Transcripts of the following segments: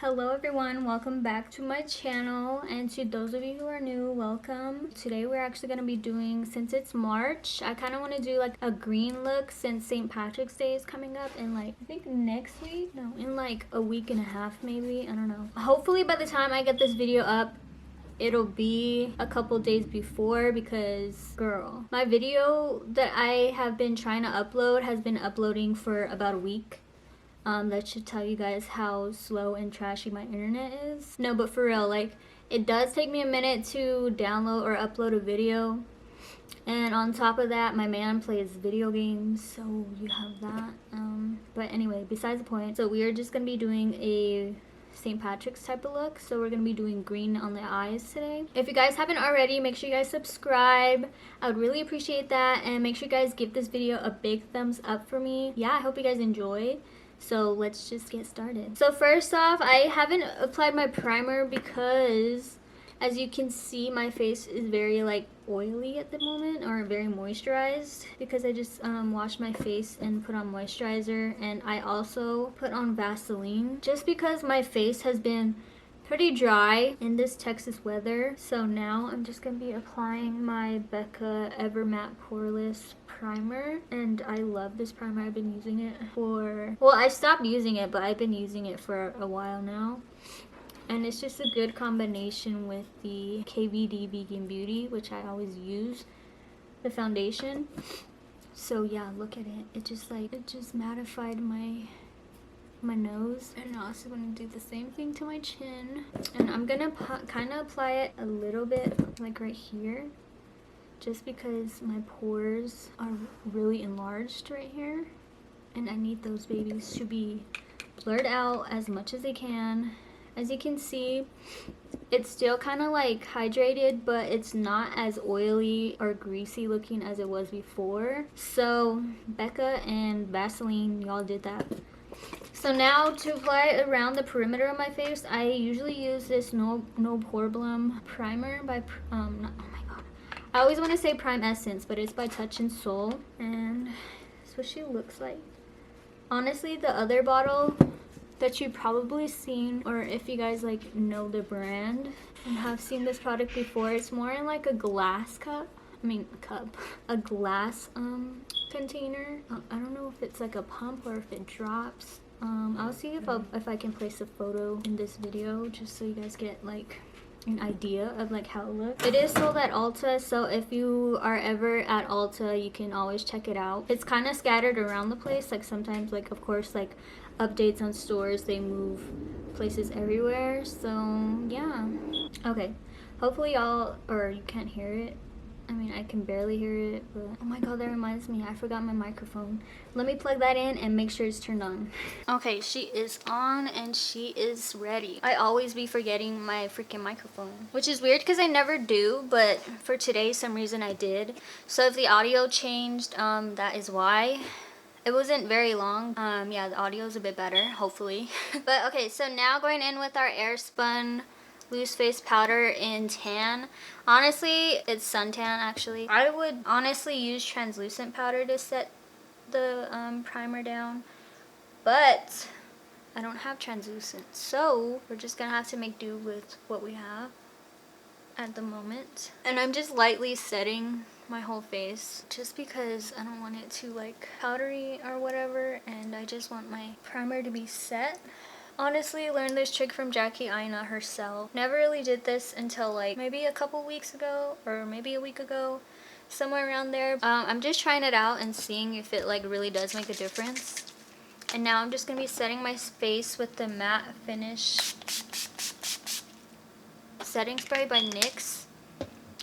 Hello everyone, welcome back to my channel, and to those of you who are new, welcome. Today we're actually going to be doing, since it's March, I kind of want to do like a green look since St. Patrick's Day is coming up in like, I think next week? No, in like a week and a half maybe, I don't know. Hopefully by the time I get this video up, it'll be a couple days before, because girl, my video that I have been trying to upload has been uploading for about a week. That should tell you guys how slow and trashy my internet is. No, but for real, like, it does take me a minute to download or upload a video. And on top of that, my man plays video games, so you have that. But anyway, besides the point. So we are just going to be doing a St. Patrick's type of look. So we're going to be doing green on the eyes today. If you guys haven't already, make sure you guys subscribe. I would really appreciate that. And make sure you guys give this video a big thumbs up for me. Yeah, I hope you guys enjoy. So let's just get started. So first off, I haven't applied my primer because, as you can see, my face is very like oily at the moment, or very moisturized, because I just washed my face and put on moisturizer, and I also put on Vaseline just because my face has been pretty dry in this Texas weather. So now I'm just gonna be applying my Becca Ever Matte Poreless primer, and I love this primer. I've been using it for, well, I stopped using it, but I've been using it for a while now, and it's just a good combination with the KVD Vegan Beauty, which I always use, the foundation. So yeah, look at it. It just mattified my nose, and I'm also going to do the same thing to my chin, and I'm gonna kind of apply it a little bit like right here, just because my pores are really enlarged right here, and I need those babies to be blurred out as much as they can. As you can see, it's still kind of like hydrated, but it's not as oily or greasy looking as it was before. So Becca and Vaseline, y'all did that. So now to apply it around the perimeter of my face, I usually use this No Problem primer by oh my god, I always want to say Prime Essence, but it's by Touch in Soul, and that's what she looks like. Honestly, the other bottle that you've probably seen, or if you guys like know the brand and have seen this product before, it's more in like a glass cup. A glass container. I don't know if it's like a pump or if it drops. I'll see if I can place a photo in this video, just so you guys get like an idea of like how it looks. It is sold at Ulta, so if you are ever at Ulta, you can always check it out. It's kind of scattered around the place, like sometimes, like of course, like updates on stores, they move places everywhere. So yeah, okay, hopefully y'all, or you can't hear it. I mean, I can barely hear it, but oh my god, that reminds me, I forgot my microphone. Let me plug that in and make sure it's turned on. Okay, she is on and she is ready. I always be forgetting my freaking microphone, which is weird because I never do, but for today, some reason I did. So if the audio changed, that is why. It wasn't very long. Yeah, the audio is a bit better, hopefully. But okay, so now going in with our Airspun loose face powder in tan. Honestly, it's suntan actually. I would honestly use translucent powder to set the primer down, but I don't have translucent, so we're just gonna have to make do with what we have at the moment. And I'm just lightly setting my whole face just because I don't want it to like powdery or whatever, and I just want my primer to be set. Honestly, learned this trick from Jackie Aina herself. Never really did this until like maybe a couple weeks ago, or maybe a week ago, somewhere around there. I'm just trying it out and seeing if it like really does make a difference. And now I'm just gonna be setting my face with the Matte Finish setting spray by NYX,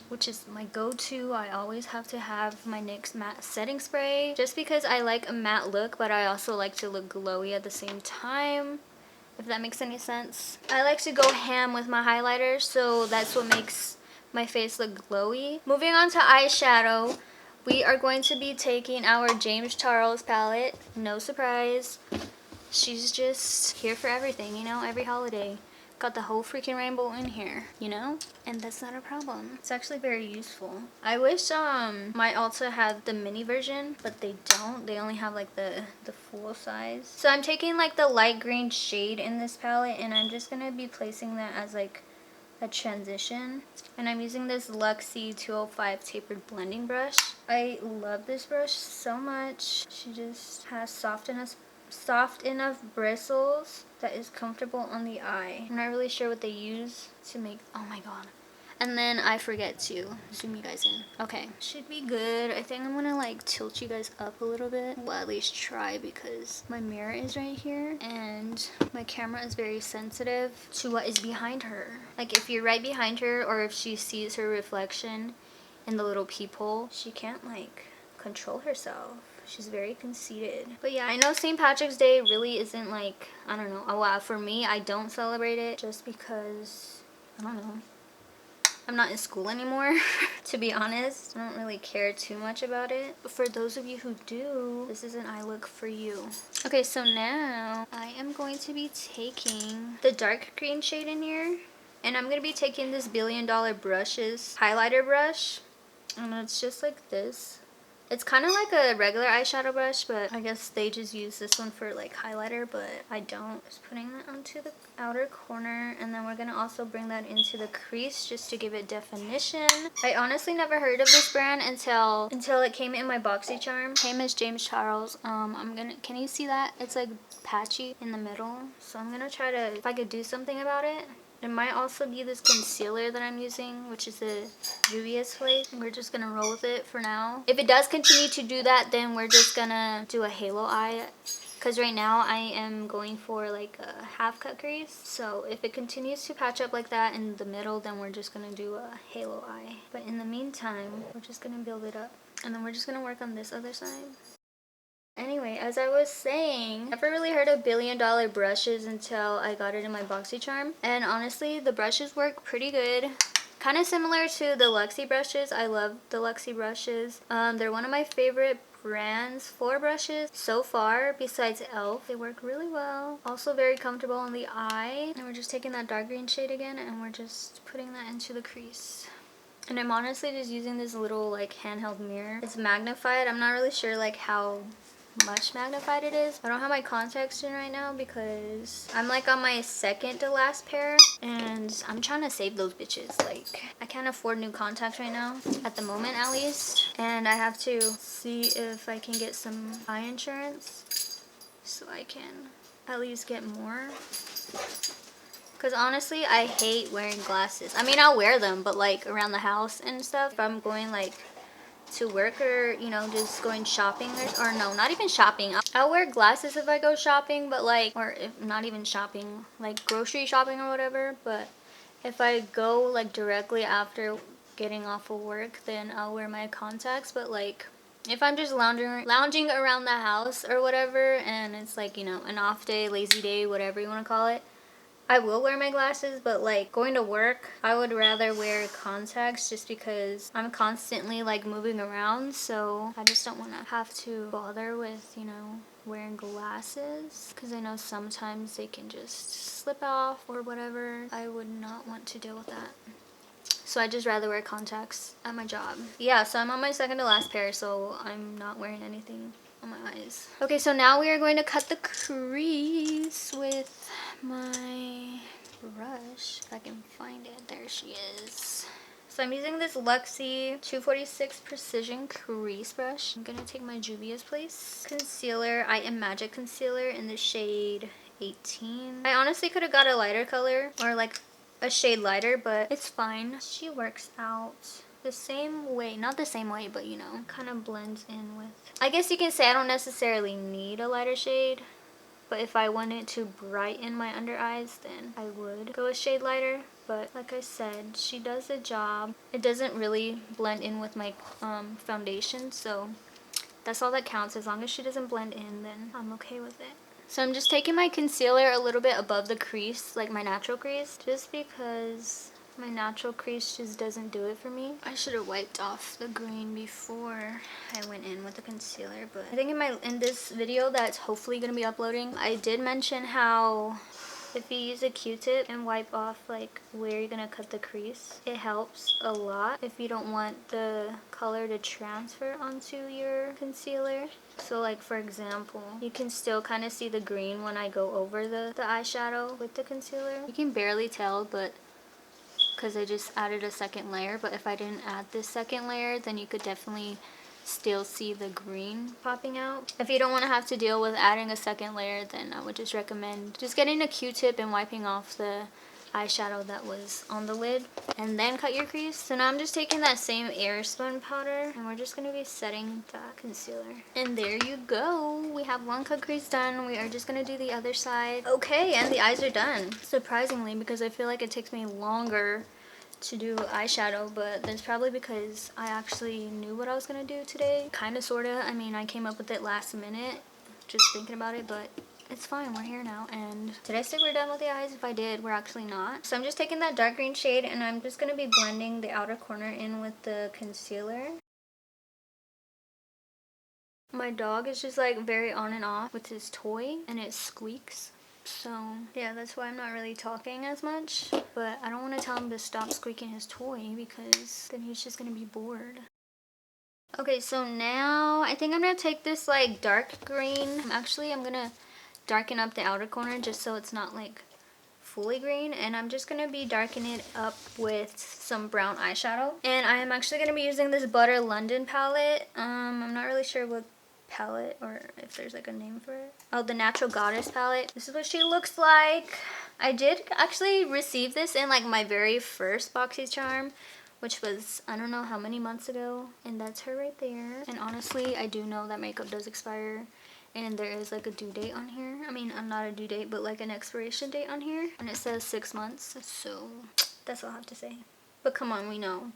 which is my go-to. I always have to have my NYX matte setting spray just because I like a matte look, but I also like to look glowy at the same time, if that makes any sense. I like to go ham with my highlighter, so that's what makes my face look glowy. Moving on to eyeshadow, we are going to be taking our James Charles palette. No surprise, she's just here for everything, you know, every holiday. got the whole freaking rainbow in here, you know? And that's not a problem. It's actually very useful. I wish my Ulta had the mini version, but they don't. They only have like the full size. So I'm taking like the light green shade in this palette, and I'm just gonna be placing that as like a transition. And I'm using this Luxie 205 tapered blending brush. I love this brush so much. She just has soft enough bristles that is comfortable on the eye. I'm not really sure what they use to make, oh my god. And then I forget to zoom you guys in. Okay, should be good. I think I'm gonna like tilt you guys up a little bit. Well, at least try, because my mirror is right here and my camera is very sensitive to what is behind her. Like if you're right behind her, or if she sees her reflection in the little peephole, she can't like control herself. She's very conceited. But yeah, I know St. Patrick's Day really isn't like, I don't know. Oh wow, for me, I don't celebrate it just because, I don't know. I'm not in school anymore, to be honest. I don't really care too much about it. But for those of you who do, this is an eye look for you. Okay, so now I am going to be taking the dark green shade in here. And I'm going to be taking this $1 Billion Brushes highlighter brush. And it's just like this. It's kind of like a regular eyeshadow brush, but I guess they just use this one for like highlighter, but I don't. Just putting that onto the outer corner, and then we're gonna also bring that into the crease just to give it definition. I honestly never heard of this brand until it came in my BoxyCharm. Hey, Miss James Charles. Can you see that? It's like patchy in the middle. So I'm gonna try to, if I could do something about it. It might also be this concealer that I'm using, which is the Juvia's Place. We're just gonna roll with it for now. If it does continue to do that, then we're just gonna do a halo eye. Because right now I am going for like a half cut crease. So if it continues to patch up like that in the middle, then we're just gonna do a halo eye. But in the meantime, we're just gonna build it up. And then we're just gonna work on this other side. Anyway, as I was saying, I never really heard of $1 Billion brushes until I got it in my BoxyCharm. And honestly, the brushes work pretty good. Kind of similar to the Luxie brushes. I love the Luxie brushes. They're one of my favorite brands for brushes so far, besides e.l.f. They work really well. Also very comfortable on the eye. And we're just taking that dark green shade again, and we're just putting that into the crease. And I'm honestly just using this little like handheld mirror. It's magnified. I'm not really sure like how much magnified it is. I don't have my contacts in right now because I'm like on my second to last pair, and I'm trying to save those bitches. Like I can't afford new contacts right now, at the moment at least, and I have to see if I can get some eye insurance so I can at least get more. Because honestly, I hate wearing glasses. I mean, I'll wear them, but like around the house and stuff. If I'm going like to work, or you know, just going shopping, or no, not even shopping. I'll wear glasses if I go shopping, but like, or if not even shopping, like grocery shopping or whatever. But if I go like directly after getting off of work, then I'll wear my contacts. But like if I'm just lounging around the house or whatever, and it's like, you know, an off day, lazy day, whatever you want to call it, I will wear my glasses. But like going to work, I would rather wear contacts just because I'm constantly like moving around, so I just don't want to have to bother with, you know, wearing glasses, because I know sometimes they can just slip off or whatever. I would not want to deal with that. So I just rather wear contacts at my job. Yeah, so I'm on my second to last pair, so I'm not wearing anything on my eyes. Okay, so now we are going to cut the crease with my brush. If I can find it. There she is. So I'm using this Luxie 246 Precision Crease brush. I'm gonna take my Juvia's Place concealer. I Am Magic concealer in the shade 18. I honestly could have got a lighter color, or like a shade lighter, but it's fine. She works out the same way, not the same way, but you know, kind of blends in with, I guess you can say I don't necessarily need a lighter shade, but if I wanted to brighten my under eyes, then I would go a shade lighter. But like I said, she does the job. It doesn't really blend in with my foundation, so that's all that counts. As long as she doesn't blend in, then I'm okay with it. So I'm just taking my concealer a little bit above the crease, like my natural crease, just because my natural crease just doesn't do it for me. I should have wiped off the green before I went in with the concealer, but I think in this video that's hopefully going to be uploading, I did mention how If you use a Q-tip and wipe off like where you're gonna cut the crease, it helps a lot if you don't want the color to transfer onto your concealer. So like for example, you can still kind of see the green when I go over the eyeshadow with the concealer. You can barely tell, but because I just added a second layer, but if I didn't add this second layer, then you could definitely still see the green popping out. If you don't want to have to deal with adding a second layer, then I would just recommend just getting a Q-tip and wiping off the eyeshadow that was on the lid and then cut your crease. So now I'm just taking that same Airspun powder and we're just going to be setting that concealer. And there you go. We have one cut crease done. We are just going to do the other side. Okay, and the eyes are done. Surprisingly, because I feel like it takes me longer to do eyeshadow, but that's probably because I actually knew what I was gonna do today. Kinda, sorta. I mean, I came up with it last minute, just thinking about it, but it's fine, we're here now. And did I say we're done with the eyes? If I did, we're actually not. So I'm just taking that dark green shade and I'm just gonna be blending the outer corner in with the concealer. My dog is just like very on and off with his toy and it squeaks. So yeah, that's why I'm not really talking as much, but I don't want to tell him to stop squeaking his toy because then he's just gonna be bored. Okay, so now I think I'm gonna take this like dark green. Actually, I'm gonna darken up the outer corner just so it's not like fully green, and I'm just gonna be darkening it up with some brown eyeshadow. And I am actually gonna be using this Butter London palette. I'm not really sure what palette or if there's like a name for it. Oh, the Natural Goddess palette. This is what she looks like. I did actually receive this in like my very first BoxyCharm, which was I don't know how many months ago, and that's her right there. And honestly, I do know that makeup does expire and there is like a due date on here. I mean, I'm not a due date, but like an expiration date on here, and it says 6 months, so that's all I have to say. But come on, we know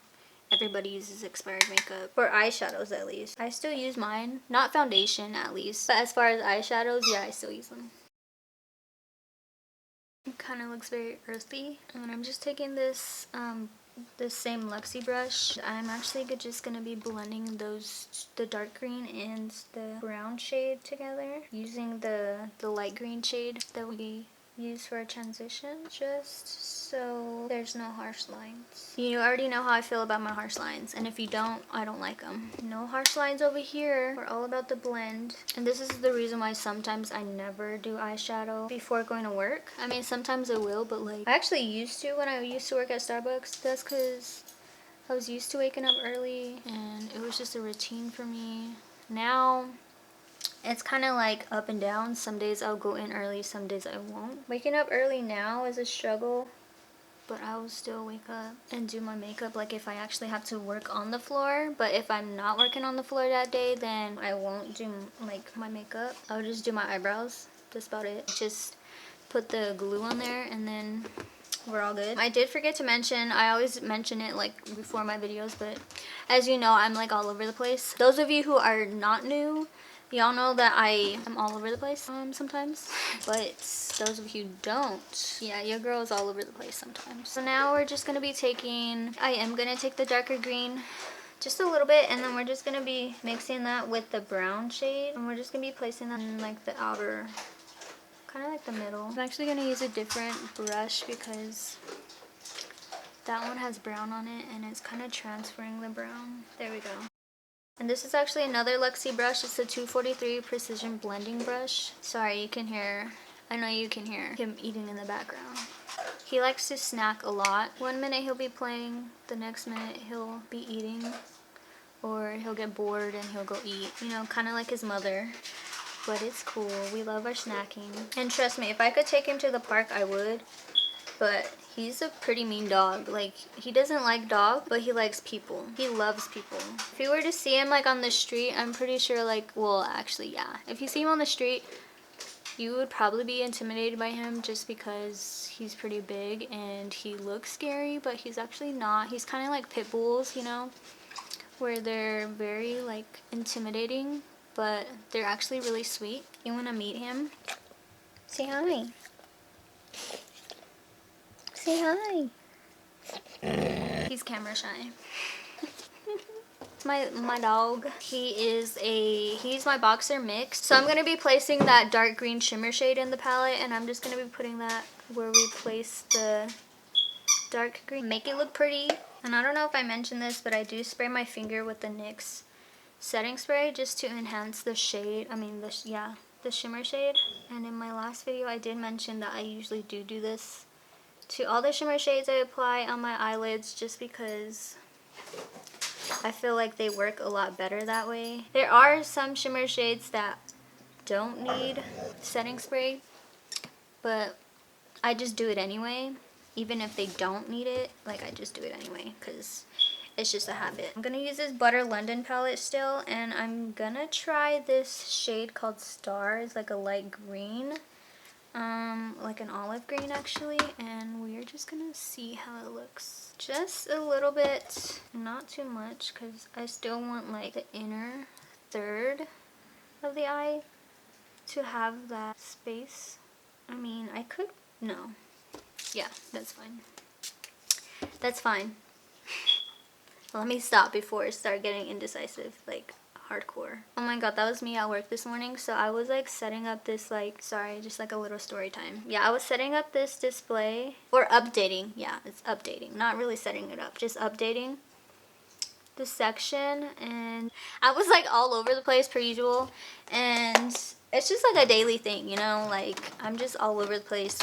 everybody uses expired makeup, for eyeshadows at least. I still use mine, not foundation at least, but as far as eyeshadows, yeah, I still use them. It kind of looks very earthy. And I'm just taking this same Luxie brush. I'm actually just gonna be blending the dark green and the brown shade together using the light green shade that we use for a transition, just so there's no harsh lines. You already know how I feel about my harsh lines, and if you don't, I don't like them. No harsh lines over here. We're all about the blend. And this is the reason why sometimes I never do eyeshadow before going to work. I mean, sometimes I will, but like I actually used to when I used to work at Starbucks. That's because I was used to waking up early and it was just a routine for me. Now it's kind of like up and down. Some days I'll go in early, some days I won't. Waking up early now is a struggle, but I will still wake up and do my makeup like if I actually have to work on the floor. But if I'm not working on the floor that day, then I won't do like my makeup. I'll just do my eyebrows. That's about it. Just put the glue on there and then we're all good. I did forget to mention, I always mention it like before my videos, but as you know, I'm like all over the place. Those of you who are not new, y'all know that I am all over the place sometimes, but those of you who don't, yeah, your girl is all over the place sometimes. So now we're just gonna be taking, I am gonna take the darker green just a little bit, and then we're just gonna be mixing that with the brown shade, and we're just gonna be placing that in like the outer, kind of like the middle. I'm actually gonna use a different brush because that one has brown on it and it's kind of transferring the brown. There we go. And this is actually another Luxie brush. It's the 243 Precision Blending Brush. Sorry, you can hear, I know you can hear him eating in the background. He likes to snack a lot. One minute he'll be playing, the next minute he'll be eating, or he'll get bored and he'll go eat. You know, kind of like his mother. But it's cool. We love our snacking. And trust me, if I could take him to the park, I would. But he's a pretty mean dog. Like, he doesn't like dogs, but he likes people. He loves people. If you were to see him like on the street, I'm pretty sure like, well, actually, yeah. If you see him on the street, you would probably be intimidated by him just because he's pretty big and he looks scary, but he's actually not. He's kind of like pit bulls, you know, where they're very like intimidating, but they're actually really sweet. You want to meet him? Say hi. Say hi. He's camera shy. my dog. He's my boxer mix. So I'm gonna be placing that dark green shimmer shade in the palette, and I'm just gonna be putting that where we place the dark green. Make it look pretty. And I don't know if I mentioned this, but I do spray my finger with the NYX setting spray just to enhance the shade. I mean, the shimmer shade. And in my last video, I did mention that I usually do this to all the shimmer shades I apply on my eyelids, just because I feel like they work a lot better that way. There are some shimmer shades that don't need setting spray, but I just do it anyway. Even if they don't need it, like, I just do it anyway because it's just a habit. I'm gonna use this Butter London palette still, and I'm gonna try this shade called Star. It's like a light green, like an olive green actually, and we're just gonna see how it looks. Just a little bit, not too much, because I still want like the inner third of the eye to have that space. I mean, I could, no. Yeah, that's fine. That's fine. Let me stop before I start getting indecisive, like hardcore. Oh my god, that was me at work this morning. So I was like setting up this, like, sorry, just like a little story time. Yeah, I was setting up this display, or updating. Yeah, it's updating. Not really setting it up, just updating the section, and I was like all over the place per usual, and it's just like a daily thing, you know, like I'm just all over the place,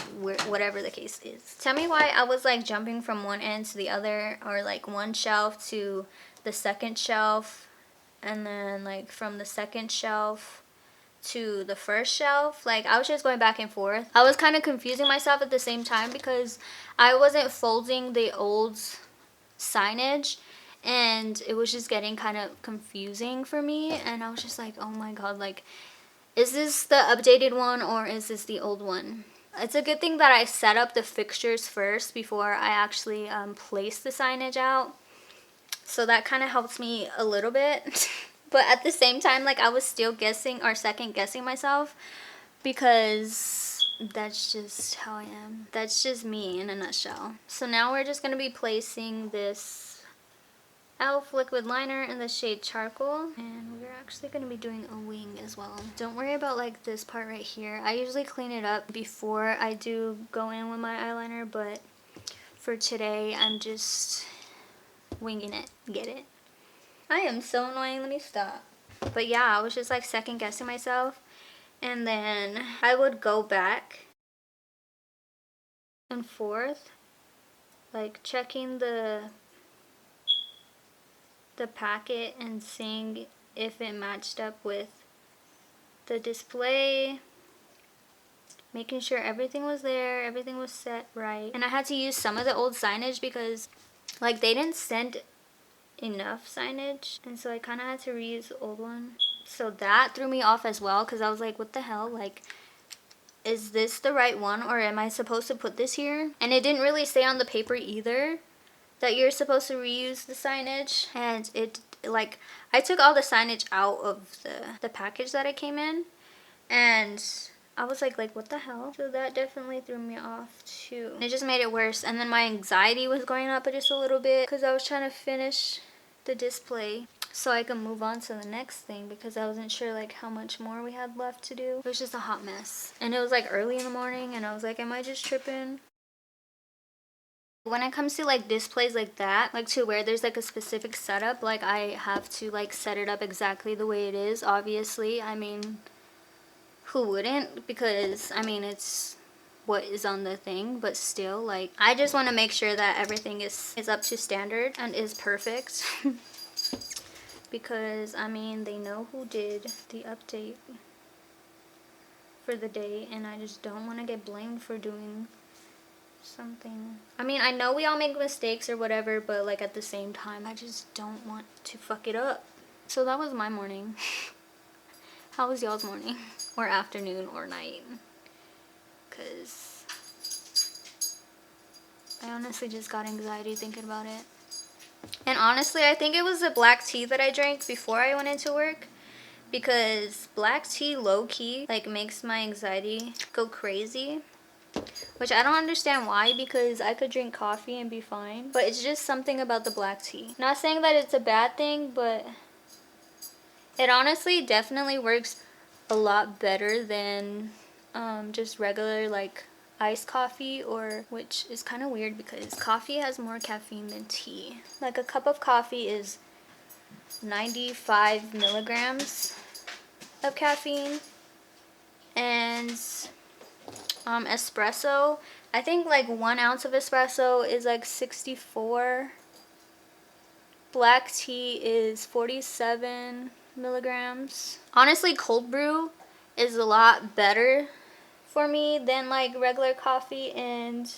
whatever the case is. Tell me why I was like jumping from one end to the other, or like one shelf to the second shelf, and then like from the second shelf to the first shelf. Like, I was just going back and forth. I was kind of confusing myself at the same time because I wasn't folding the old signage, and it was just getting kind of confusing for me, and I was just like, oh my god, like, is this the updated one or is this the old one? It's a good thing that I set up the fixtures first before I actually place the signage out, so that kind of helps me a little bit. But at the same time, like, I was still guessing or second guessing myself, because that's just how I am. That's just me in a nutshell. So now we're just going to be placing this e.l.f. liquid liner in the shade Charcoal, and we're actually going to be doing a wing as well. Don't worry about like this part right here. I usually clean it up before I do go in with my eyeliner, but for today I'm just winging it. Get it? I am so annoying. Let me stop. But yeah, I was just like second guessing myself, and then I would go back and forth, like checking the packet and seeing if it matched up with the display, making sure everything was there, everything was set right. And I had to use some of the old signage because like they didn't send enough signage, and so I kind of had to reuse the old one. So that threw me off as well, because I was like, what the hell, like, is this the right one, or am I supposed to put this here? And it didn't really say on the paper either that you're supposed to reuse the signage, and it, like, I took all the signage out of the package that it came in, and I was like what the hell? So that definitely threw me off too. It just made it worse, and then my anxiety was going up just a little bit because I was trying to finish the display so I could move on to the next thing, because I wasn't sure like how much more we had left to do. It was just a hot mess, and it was like early in the morning, and I was like, am I just tripping? When it comes to like displays like that, like to where there's like a specific setup, like I have to like set it up exactly the way it is, obviously. I mean, who wouldn't? Because I mean, it's what is on the thing, but still, like, I just want to make sure that everything is up to standard and is perfect. Because I mean, they know who did the update for the day, and I just don't want to get blamed for doing something. I mean, I know we all make mistakes or whatever, but like at the same time, I just don't want to fuck it up. So that was my morning. How was y'all's morning? Or afternoon or night? Because I honestly just got anxiety thinking about it. And honestly, I think it was the black tea that I drank before I went into work, because black tea low-key like makes my anxiety go crazy, which I don't understand why, because I could drink coffee and be fine, but it's just something about the black tea. Not saying that it's a bad thing, but It honestly definitely works a lot better than just regular like iced coffee, or which is kind of weird because coffee has more caffeine than tea. Like a cup of coffee is 95 milligrams of caffeine, and espresso, I think like 1 ounce of espresso is like 64. Black tea is 47 milligrams. Honestly, cold brew is a lot better for me than like regular coffee and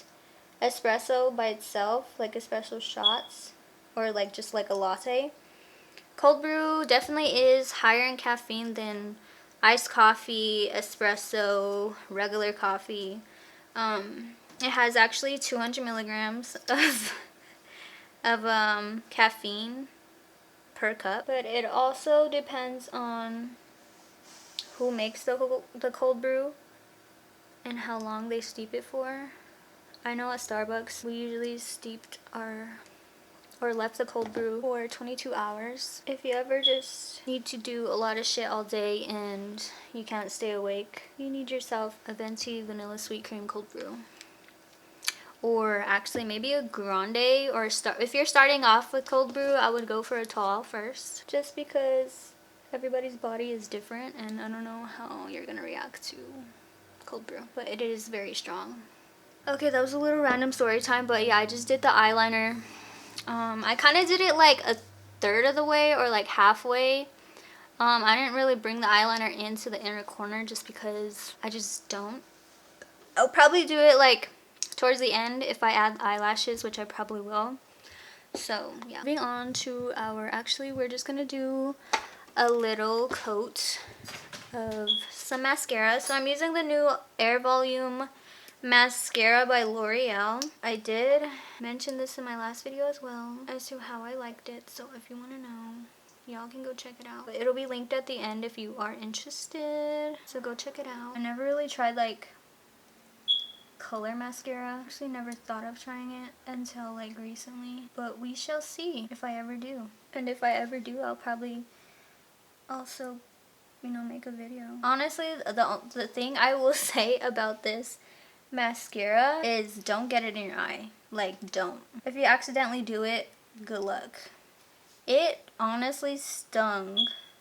espresso by itself, like espresso shots or like just like a latte. Cold brew definitely is higher in caffeine than iced coffee, espresso, regular coffee. It has actually 200 milligrams of caffeine per cup, but it also depends on who makes the cold brew and how long they steep it for. I know at Starbucks we usually steeped our or left the cold brew for 22 hours. If you ever just need to do a lot of shit all day and you can't stay awake, you need yourself a venti vanilla sweet cream cold brew. Or actually maybe a grande, or if you're starting off with cold brew, I would go for a tall first, just because everybody's body is different and I don't know how you're gonna react to cold brew, but it is very strong. Okay, that was a little random story time, but yeah, I just did the eyeliner. I kind of did it like a third of the way or like halfway. I didn't really bring the eyeliner into the inner corner just because I just don't. I'll probably do it like towards the end if I add eyelashes, which I probably will. So yeah, moving on to we're just gonna do a little coat of some mascara. So I'm using the new Air Volume mascara by L'Oreal. I did mention this in my last video as well as to how I liked it, so if you want to know, y'all can go check it out. But it'll be linked at the end if you are interested, so go check it out. I never really tried like color mascara. Actually never thought of trying it until like recently, but we shall see if I ever do. And if I ever do, I'll probably also, you know, make a video. Honestly, the thing I will say about this mascara is don't get it in your eye. Like, don't. If you accidentally do it, good luck. It honestly stung.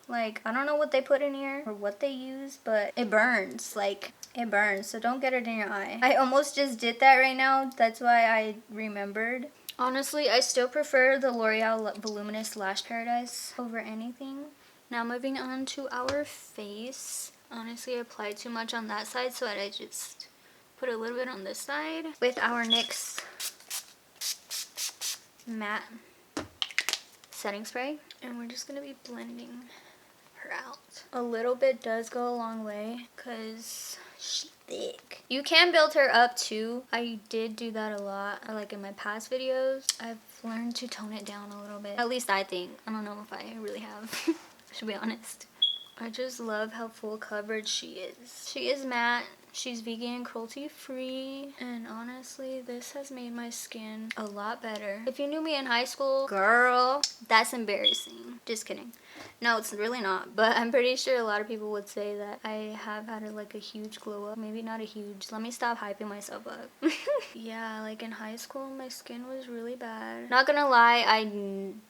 Like, I don't know what they put in here or what they use, but it burns. Like, it burns, so don't get it in your eye. I almost just did that right now. That's why I remembered. Honestly, I still prefer the L'Oreal Voluminous Lash Paradise over anything. Now moving on to our face. Honestly, I applied too much on that side, so I just put a little bit on this side with our NYX matte setting spray, and we're just gonna be blending her out. A little bit does go a long way because she's thick. You can build her up too. I did do that a lot. Like in my past videos, I've learned to tone it down a little bit. At least I think. I don't know if I really have, to be honest. I just love how full coverage she is. She is matte. She's vegan and cruelty free, and honestly this has made my skin a lot better. If you knew me in high school, girl, that's embarrassing. Just kidding. No, it's really not, but I'm pretty sure a lot of people would say that I have had like a huge glow up. Maybe not a huge, let me stop hyping myself up. Yeah, like in high school my skin was really bad. Not gonna lie, I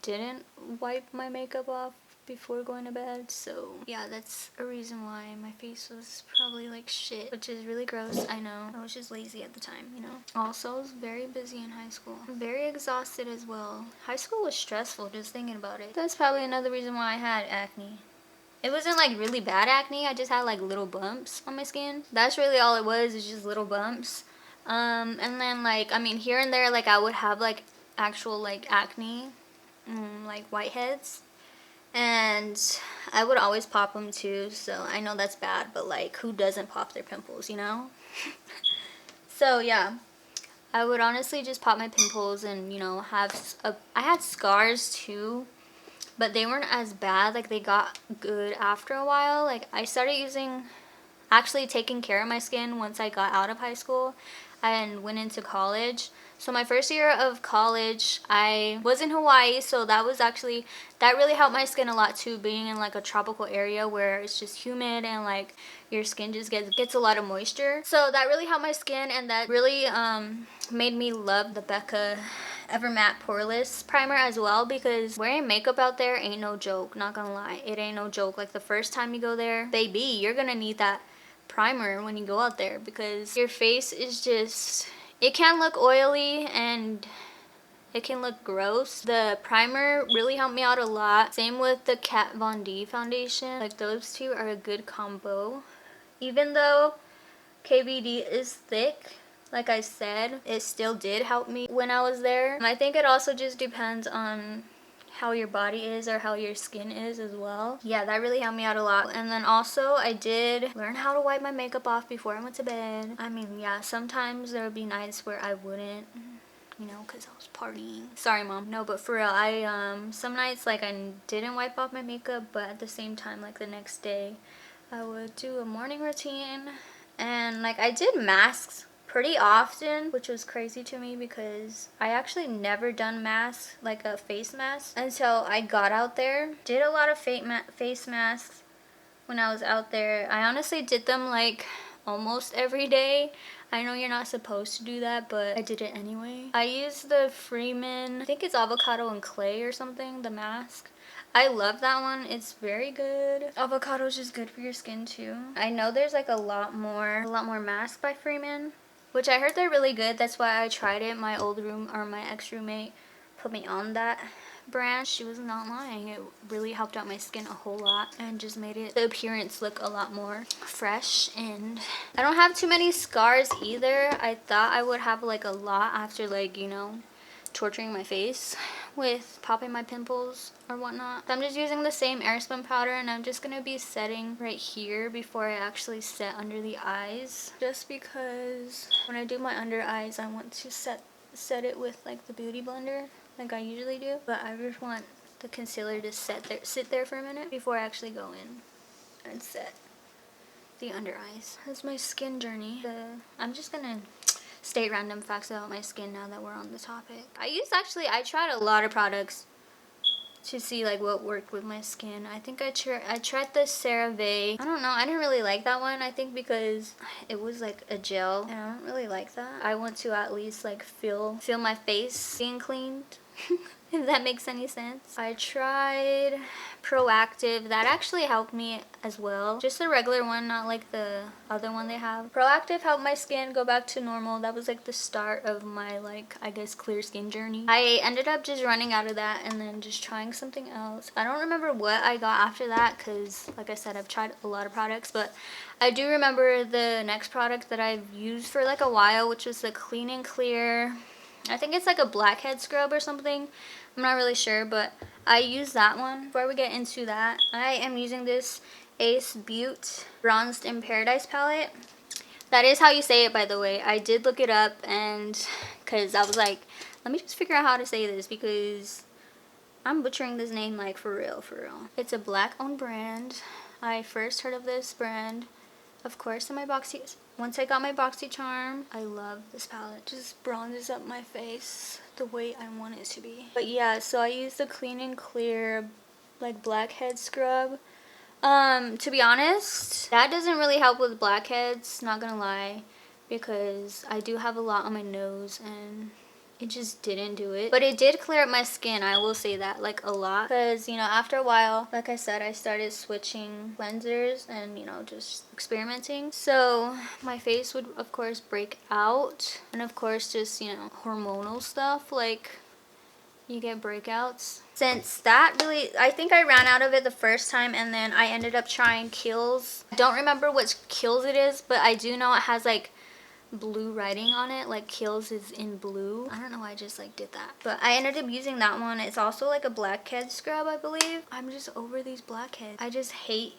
didn't wipe my makeup off before going to bed, so yeah, that's a reason why my face was probably like shit, which is really gross. I know, I was just lazy at the time, you know. Also, I was very busy in high school, very exhausted as well. High school was stressful just thinking about it. That's probably another reason why I had acne. It wasn't like really bad acne, I just had like little bumps on my skin. That's really all it was, is just little bumps. And then like, I mean, here and there, like I would have like actual like acne, like whiteheads. And I would always pop them too, so I know that's bad, but like who doesn't pop their pimples, you know? So yeah, I would honestly just pop my pimples and, you know, I had scars too, but they weren't as bad. Like they got good after a while. Like I started actually taking care of my skin once I got out of high school. and went into college. So my first year of college, I was in Hawaii, so that really helped my skin a lot too, being in like a tropical area where it's just humid and like your skin just gets a lot of moisture. So that really helped my skin, and that really made me love the Becca Ever Matte Poreless primer as well, because wearing makeup out there ain't no joke, not gonna lie. It ain't no joke. Like the first time you go there, baby, you're gonna need that primer when you go out there, because your face is just, it can look oily and it can look gross. The primer really helped me out a lot. Same with the Kat Von D foundation. Like those two are a good combo. Even though KVD is thick, like I said, it still did help me when I was there. I think it also just depends on how your body is or how your skin is as well. Yeah, that really helped me out a lot. And then also I did learn how to wipe my makeup off before I went to bed. I mean, yeah, sometimes there would be nights where I wouldn't, you know, because I was partying. Sorry, Mom. No, but for real, I some nights like I didn't wipe off my makeup, but at the same time, like the next day I would do a morning routine. And like I did masks pretty often, which was crazy to me because I actually never done masks, like a face mask, until I got out there. Did a lot of face masks when I was out there. I honestly did them like almost every day. I know you're not supposed to do that, but I did it anyway. I used the Freeman, I think it's avocado and clay or something, the mask. I love that one. It's very good. Avocado is just good for your skin too. I know there's like a lot more masks by Freeman, which I heard they're really good. That's why I tried it. My ex-roommate put me on that brand. She was not lying. It really helped out my skin a whole lot and just made the appearance look a lot more fresh. And I don't have too many scars either. I thought I would have like a lot after, like, you know, torturing my face with popping my pimples or whatnot. So I'm just using the same Airspun powder, and I'm just gonna be setting right here before I actually set under the eyes, just because when I do my under eyes I want to set it with like the beauty blender like I usually do, but I just want the concealer to sit there for a minute before I actually go in and set the under eyes. That's my skin journey. I'm just gonna state random facts about my skin now that we're on the topic. I tried a lot of products to see like what worked with my skin. I think I tried the CeraVe. I don't know, I didn't really like that one. I think because it was like a gel and I don't really like that. I want to at least like feel my face being cleaned. If that makes any sense. I tried Proactive. That actually helped me as well. Just a regular one, not like the other one they have. Proactive helped my skin go back to normal. That was like the start of my, like, I guess clear skin journey. I ended up just running out of that and then just trying something else. I don't remember what I got after that because, like I said, I've tried a lot of products, but I do remember the next product that I've used for like a while, which was the Clean and Clear. I think it's like a blackhead scrub or something. I'm not really sure, but I use that one. Before we get into that, I am using this Ace Beauty Bronzed in Paradise palette. That is how you say it, by the way. I did look it up, and because I was like, let me just figure out how to say this because I'm butchering this name like for real, for real. It's a black-owned brand. I first heard of this brand, of course, in my once I got my BoxyCharm. I love this palette. Just bronzes up my face the way I want it to be. But yeah, so I use the Clean and Clear like blackhead scrub. To be honest, that doesn't really help with blackheads, not gonna lie, because I do have a lot on my nose and it just didn't do it. But it did clear up my skin, I will say that, like a lot. Because, you know, after a while, like I said, I started switching cleansers and, you know, just experimenting. So my face would, of course, break out. And, of course, just, you know, hormonal stuff, like you get breakouts. Since that really, I think I ran out of it the first time, and then I ended up trying Kiehl's. I don't remember which Kiehl's it is, but I do know it has, like, blue writing on it, like Kiehl's is in blue. I don't know why I just like did that, but I ended up using that one. It's also like a blackhead scrub, I believe. I'm just over these blackheads. I just hate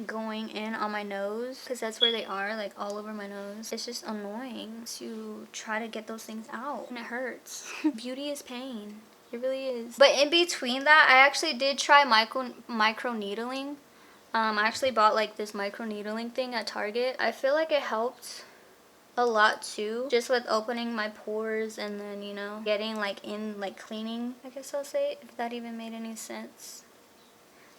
going in on my nose because that's where they are, like all over my nose. It's just annoying to try to get those things out and it hurts. Beauty is pain, it really is. But in between that, I actually did try micro needling. I actually bought like this micro needling thing at Target. I feel like it helped a lot too, just with opening my pores and then, you know, getting like in, like cleaning, I guess I'll say, if that even made any sense.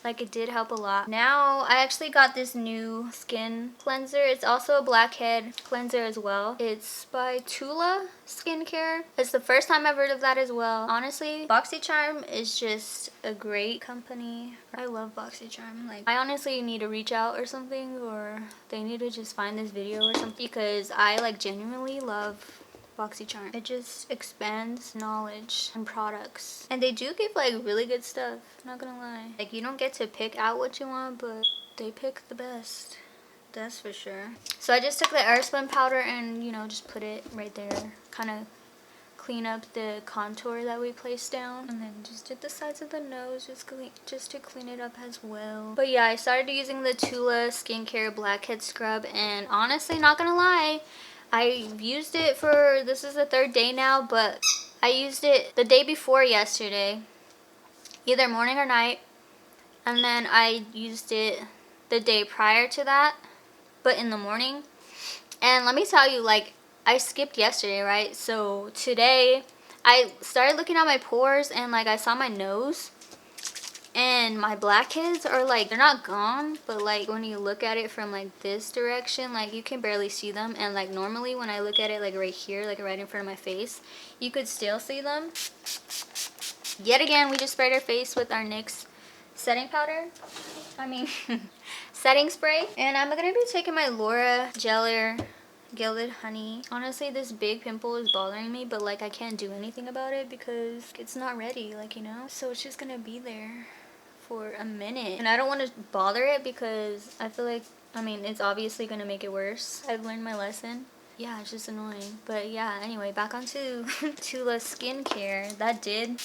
Like, it did help a lot. Now I actually got this new skin cleanser. It's also a blackhead cleanser as well. It's by Taqualaa skincare. It's the first time I've heard of that as well. Honestly, BoxyCharm is just a great company. I love BoxyCharm. Like, I honestly need to reach out or something, or they need to just find this video or something, because I like genuinely love BoxyCharm. It just expands knowledge and products, and they do give like really good stuff, not gonna lie. Like, you don't get to pick out what you want, but they pick the best, that's for sure. So I just took the airspun powder and, you know, just put it right there, kind of clean up the contour that we placed down, and then just did the sides of the nose just to clean it up as well. But yeah, I started using the Taqualaa skincare blackhead scrub, and honestly, not gonna lie, I've used it for, this is the 3rd day now, but I used it the day before yesterday, either morning or night, and then I used it the day prior to that, but in the morning. And let me tell you, like, I skipped yesterday, right? So today I started looking at my pores, and like I saw my nose, and my blackheads are like, they're not gone, but like when you look at it from like this direction, like you can barely see them. And like normally when I look at it like right here, like right in front of my face, you could still see them. Yet again, we just sprayed our face with our NYX setting powder, setting spray. And I'm gonna be taking my Laura Geller Gilded Honey. Honestly, this big pimple is bothering me, but like I can't do anything about it because it's not ready, like, you know, so it's just gonna be there for a minute, and I don't want to bother it because I feel like, I mean, it's obviously gonna make it worse. I've learned my lesson. Yeah, it's just annoying. But yeah, anyway, back onto Taqualaa skincare. That did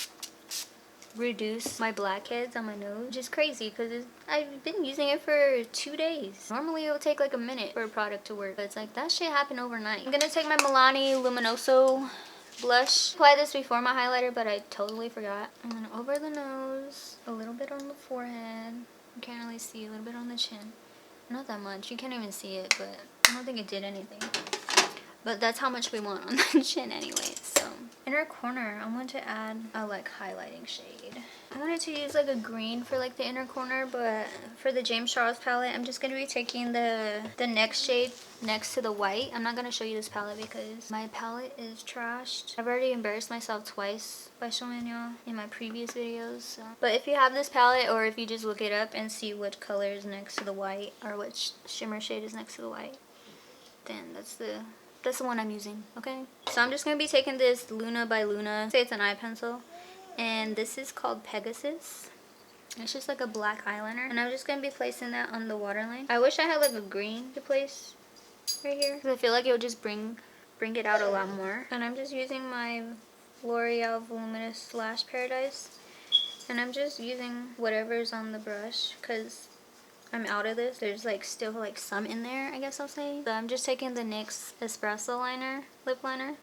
reduce my blackheads on my nose, which is crazy because I've been using it for 2 days. Normally it would take like a minute for a product to work, but it's like that shit happened overnight. I'm gonna take my Milani Luminoso blush. Apply this before my highlighter, but I totally forgot. And then over the nose, a little bit on the forehead. You can't really see, a little bit on the chin. Not that much, you can't even see it, but I don't think it did anything. But that's how much we want on the chin anyway. So inner corner, I want to add a like highlighting shade. I wanted to use like a green for like the inner corner, but for the James Charles palette, I'm just going to be taking the next shade next to the white. I'm not going to show you this palette because my palette is trashed. I've already embarrassed myself twice by showing y'all in my previous videos. So. But if you have this palette, or if you just look it up and see which color is next to the white, or which shimmer shade is next to the white, then that's the one I'm using, okay? So I'm just going to be taking this Luna by Luna. Say it's an eye pencil. And this is called Pegasus. It's just like a black eyeliner. And I'm just going to be placing that on the waterline. I wish I had like a green to place right here, because I feel like it would just bring it out a lot more. And I'm just using my L'Oreal Voluminous Lash Paradise. And I'm just using whatever's on the brush because I'm out of this. There's like still like some in there, I guess I'll say. So I'm just taking the NYX Espresso liner, lip liner.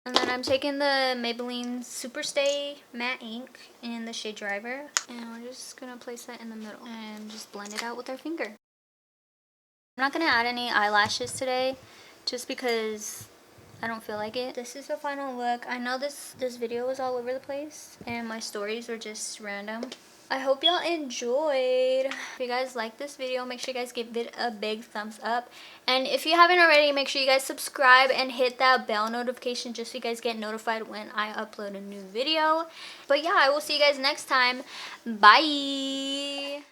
And then I'm taking the Maybelline Superstay Matte Ink in the shade Driver. And we're just gonna place that in the middle and just blend it out with our finger. I'm not gonna add any eyelashes today just because I don't feel like it. This is the final look. I know this video was all over the place and my stories were just random. I hope y'all enjoyed. If you guys like this video, make sure you guys give it a big thumbs up. And if you haven't already, make sure you guys subscribe and hit that bell notification just so you guys get notified when I upload a new video. But yeah, I will see you guys next time. Bye!